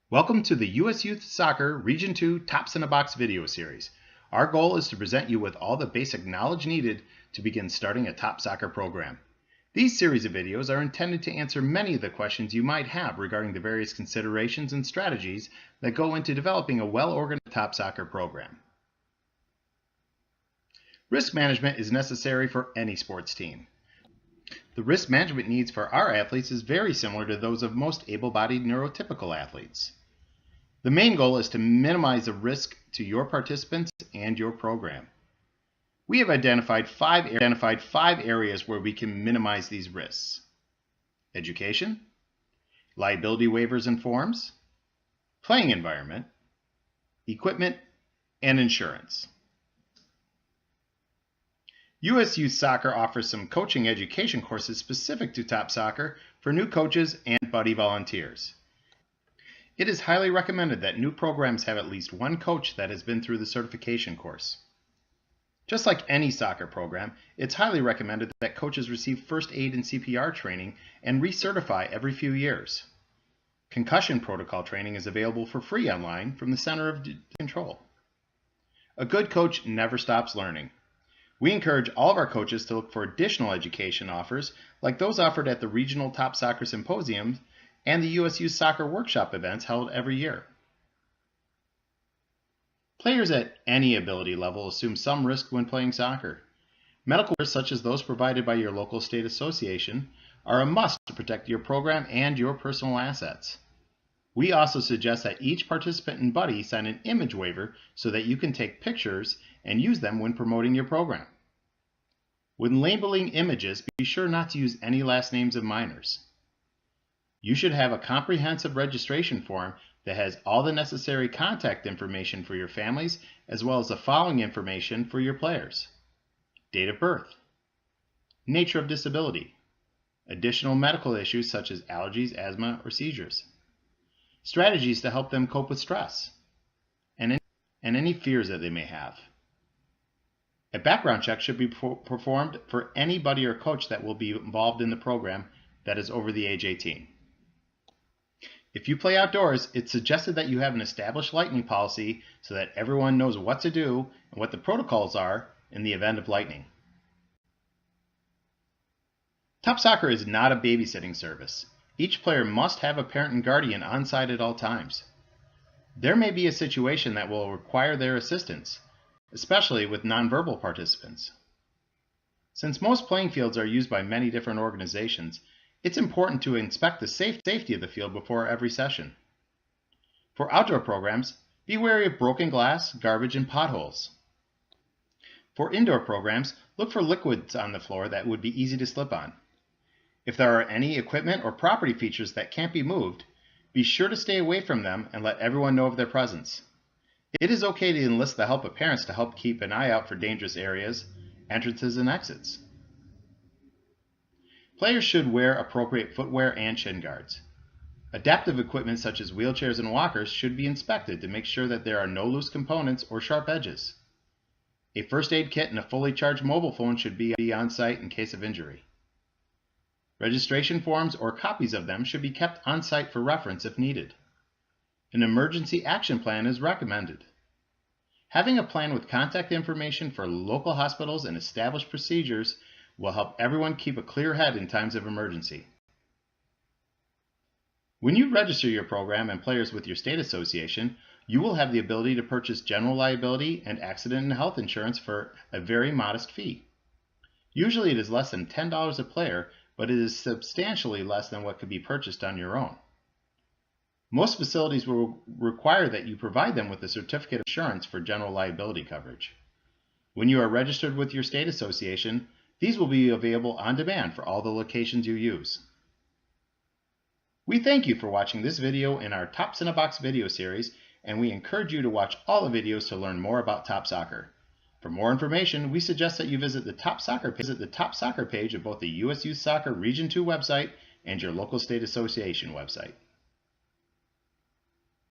Welcome to the U.S. Youth Soccer Region 2 Tops in a Box video series. Our goal is to present you with all the basic knowledge needed to begin starting a top soccer program. These series of videos are intended to answer many of the questions you might have regarding the various considerations and strategies that go into developing a well-organized top soccer program. Risk management is necessary for any sports team. The risk management needs for our athletes is very similar to those of most able-bodied neurotypical athletes. The main goal is to minimize the risk to your participants and your program. We have identified five areas where we can minimize these risks: education, liability waivers and forms, playing environment, equipment, and insurance. U.S. Youth Soccer offers some coaching education courses specific to top soccer for new coaches and buddy volunteers. It is highly recommended that new programs have at least one coach that has been through the certification course. Just like any soccer program, it's highly recommended that coaches receive first aid and CPR training and recertify every few years. Concussion protocol training is available for free online from the Center of Control. A good coach never stops learning. We encourage all of our coaches to look for additional education offers like those offered at the Regional Top Soccer Symposium and the U.S. Youth Soccer Workshop events held every year. Players at any ability level assume some risk when playing soccer. Medical risks, such as those provided by your local state association, are a must to protect your program and your personal assets. We also suggest that each participant and buddy sign an image waiver so that you can take pictures and use them when promoting your program. When labeling images, be sure not to use any last names of minors. You should have a comprehensive registration form that has all the necessary contact information for your families, as well as the following information for your players: date of birth, nature of disability, additional medical issues such as allergies, asthma, or seizures, strategies to help them cope with stress, and any fears that they may have. A background check should be performed for any buddy or coach that will be involved in the program that is over the age 18. If you play outdoors, it's suggested that you have an established lightning policy so that everyone knows what to do and what the protocols are in the event of lightning. Top Soccer is not a babysitting service. Each player must have a parent and guardian on site at all times. There may be a situation that will require their assistance, especially with nonverbal participants. Since most playing fields are used by many different organizations, it's important to inspect the safety of the field before every session. For outdoor programs, be wary of broken glass, garbage, and potholes. For indoor programs, look for liquids on the floor that would be easy to slip on. If there are any equipment or property features that can't be moved, be sure to stay away from them and let everyone know of their presence. It is okay to enlist the help of parents to help keep an eye out for dangerous areas, entrances, and exits. Players should wear appropriate footwear and shin guards. Adaptive equipment such as wheelchairs and walkers should be inspected to make sure that there are no loose components or sharp edges. A first aid kit and a fully charged mobile phone should be on site in case of injury. Registration forms or copies of them should be kept on site for reference if needed. An emergency action plan is recommended. Having a plan with contact information for local hospitals and established procedures will help everyone keep a clear head in times of emergency. When you register your program and players with your state association, you will have the ability to purchase general liability and accident and health insurance for a very modest fee. Usually it is less than $10 a player, but it is substantially less than what could be purchased on your own. Most facilities will require that you provide them with a certificate of insurance for general liability coverage. When you are registered with your state association, these will be available on demand for all the locations you use. We thank you for watching this video in our Tops in a Box video series, and we encourage you to watch all the videos to learn more about Top Soccer. For more information, we suggest that you visit the Top Soccer page of both the U.S. Youth Soccer Region 2 website and your local state association website.